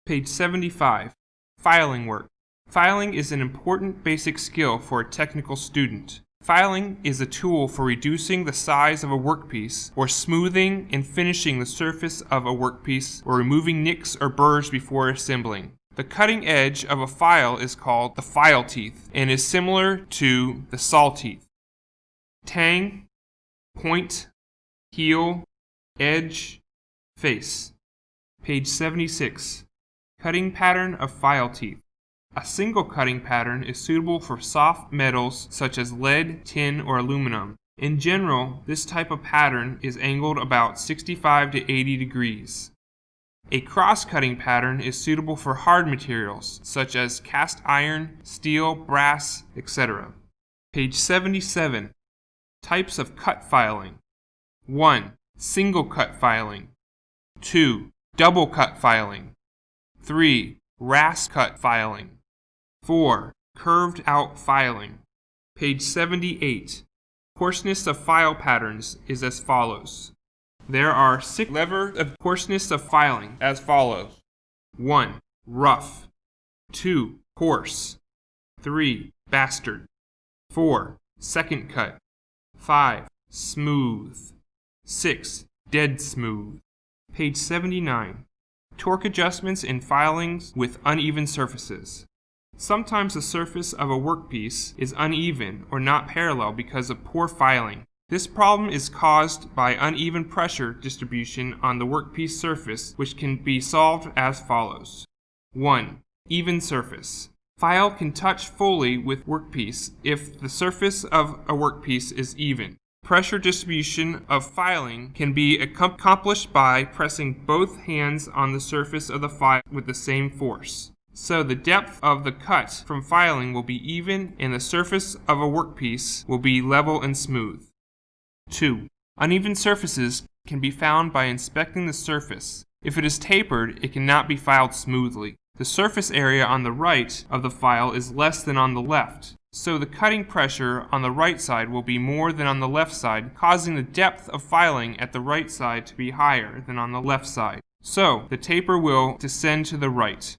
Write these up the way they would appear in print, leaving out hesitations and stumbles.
Page 75. Filing work. Filing is an important basic skill for a technical student. Filing is a tool for reducing the size of a workpiece, or smoothing and finishing the surface of a workpiece, or removing nicks or burrs before assembling. The cutting edge of a file is called the file teeth and is similar to the saw teeth. Tang, point, heel, edge, face. Page 76. Cutting pattern of file teeth. A single cutting pattern is suitable for soft metals such as lead, tin, or aluminum. In general, this type of pattern is angled about 65 to 80 degrees. A cross-cutting pattern is suitable for hard materials such as cast iron, steel, brass, etc. Page 77. Types of cut filing. 1. Single cut filing. 2. Double cut filing. 3. Rasp cut filing. 4. Curved out filing. Page 78. Coarseness of file patterns is as follows. There are 6 levels of coarseness of filing as follows. 1. Rough. 2. Coarse. 3. Bastard. 4. Second cut. 5. Smooth. 6. Dead smooth. Page 79. Torque adjustments in filings with uneven surfaces. Sometimes the surface of a workpiece is uneven or not parallel because of poor filing. This problem is caused by uneven pressure distribution on the workpiece surface, which can be solved as follows. 1. Even surface. File can touch fully with workpiece if the surface of a workpiece is even. Pressure distribution of filing can be accomplished by pressing both hands on the surface of the file with the same force. So the depth of the cut from filing will be even and the surface of a workpiece will be level and smooth. 2. Uneven surfaces can be found by inspecting the surface. If it is tapered, it cannot be filed smoothly. The surface area on the right of the file is less than on the left, so the cutting pressure on the right side will be more than on the left side, causing the depth of filing at the right side to be higher than on the left side. So the taper will descend to the right.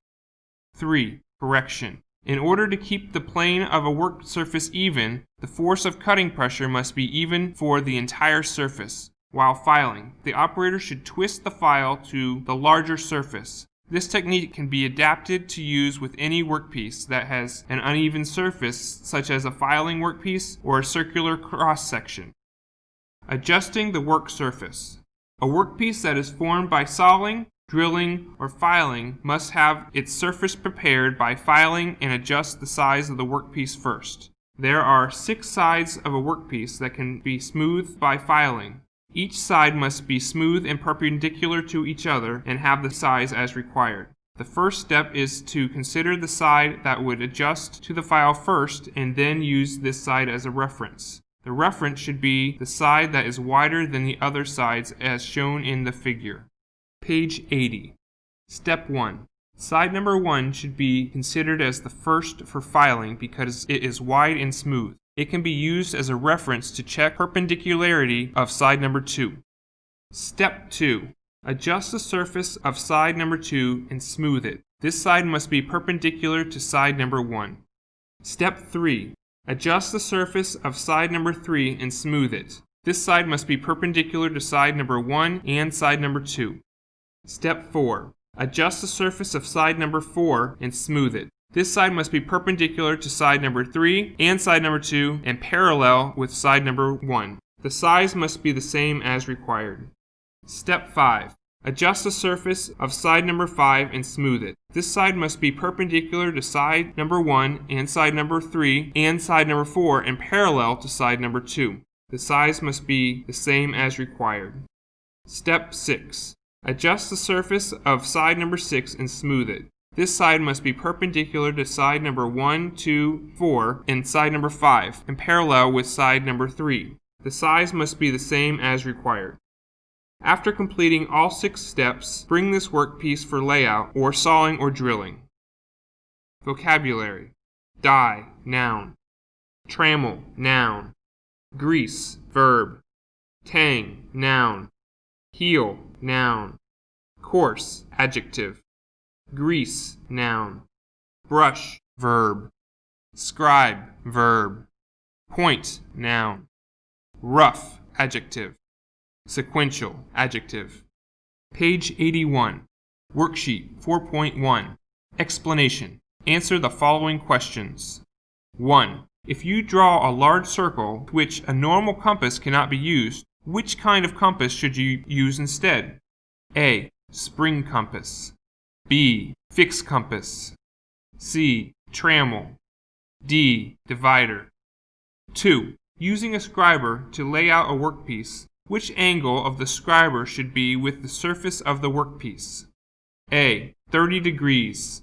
3. Correction. In order to keep the plane of a work surface even, the force of cutting pressure must be even for the entire surface. While filing, the operator should twist the file to the larger surface. This technique can be adapted to use with any workpiece that has an uneven surface, such as a filing workpiece or a circular cross-section. Adjusting the work surface. A workpiece that is formed by sawing, drilling, or filing must have its surface prepared by filing and adjust the size of the workpiece first. There are 6 sides of a workpiece that can be smoothed by filing. Each side must be smooth and perpendicular to each other and have the size as required. The first step is to consider the side that would adjust to the file first and then use this side as a reference. The reference should be the side that is wider than the other sides as shown in the figure. Page 80. Step 1. Side number 1 should be considered as the first for filing because it is wide and smooth. It can be used as a reference to check perpendicularity of side number 2. Step 2. Adjust the surface of side number 2 and smooth it. This side must be perpendicular to side number 1. Step 3. Adjust the surface of side number 3 and smooth it. This side must be perpendicular to side number 1 and side number 2. Step 4. Adjust the surface of side number 4 and smooth it. This side must be perpendicular to side number 3 and side number 2 and parallel with side number 1. The size must be the same as required. Step 5. Adjust the surface of side number 5 and smooth it. This side must be perpendicular to side number 1 and side number 3 and side number 4 and parallel to side number 2. The size must be the same as required. Step 6. Adjust the surface of side number 6 and smooth it. This side must be perpendicular to side number 1, 2, 4, and side number 5, and parallel with side number 3. The size must be the same as required. After completing all 6 steps, bring this workpiece for layout, or sawing or drilling. Vocabulary. Die, noun. Trammel, noun. Grease, verb. Tang, noun. Heel, noun. Coarse, adjective. Grease, noun. Brush, verb. Scribe, verb. Point, noun. Rough, adjective. Sequential, adjective. Page 81. Worksheet 4.1. Explanation. Answer the following questions. 1. If you draw a large circle to which a normal compass cannot be used, which kind of compass should you use instead? A. Spring compass. B. Fixed compass. C. Trammel. D. Divider. 2. Using a scriber to lay out a workpiece, which angle of the scriber should be with the surface of the workpiece? A. 30 degrees.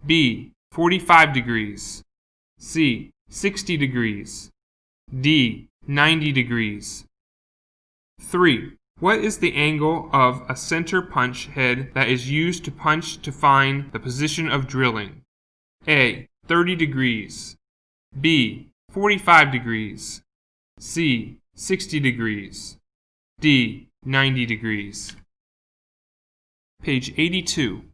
B. 45 degrees. C. 60 degrees. D. 90 degrees. 3. What is the angle of a center punch head that is used to punch to find the position of drilling? A. 30 degrees. B. 45 degrees. C. 60 degrees. D. 90 degrees. Page 82.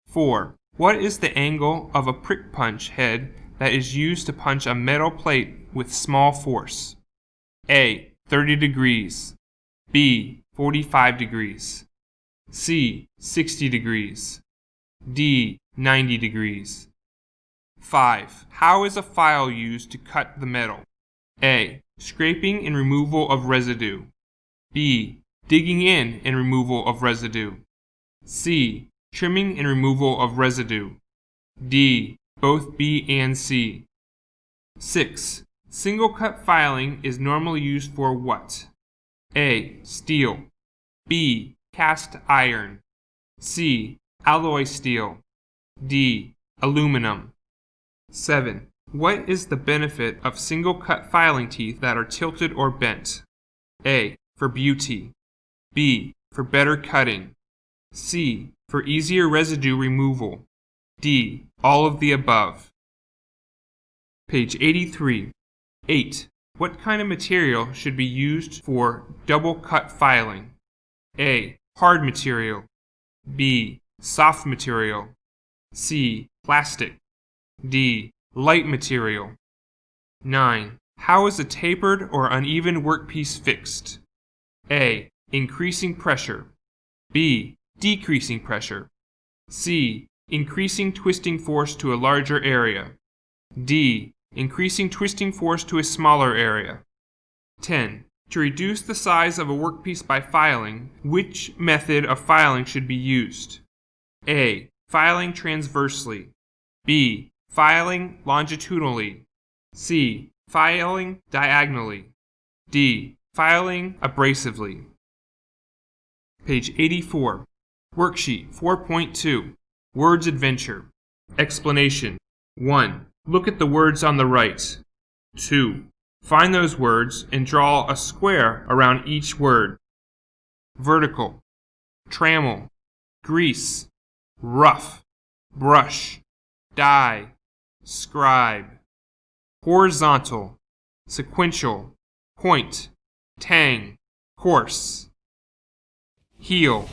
4. What is the angle of a prick punch head that is used to punch a metal plate with small force? A. 30 degrees. B. 45 degrees. C. 60 degrees. D. 90 degrees. 5. How is a file used to cut the metal? A. Scraping and removal of residue. B. Digging in and removal of residue. C. Trimming and removal of residue. D. Both B and C. 6. Single cut filing is normally used for what? A. Steel. B. Cast iron. C. Alloy steel. D. Aluminum. 7. What is the benefit of single cut filing teeth that are tilted or bent? A. For beauty. B. For better cutting. C. For easier residue removal. D. All of the above. Page 83. 8. What kind of material should be used for double cut filing? A. Hard material. B. Soft material. C. Plastic. D. Light material. 9. How is a tapered or uneven workpiece fixed? A. Increasing pressure. B. Decreasing pressure. C. Increasing twisting force to a larger area. D. Increasing twisting force to a smaller area. 10. To reduce the size of a workpiece by filing, which method of filing should be used? A. Filing transversely. B. Filing longitudinally. C. Filing diagonally. D. Filing abrasively. Page 84. Worksheet 4.2. Words Adventure. Explanation. 1. Look at the words on the right. 2. Find those words and draw a square around each word. Vertical. Trammel. Grease. Rough. Brush. Dye. Scribe. Horizontal. Sequential. Point. Tang. Coarse. Heel.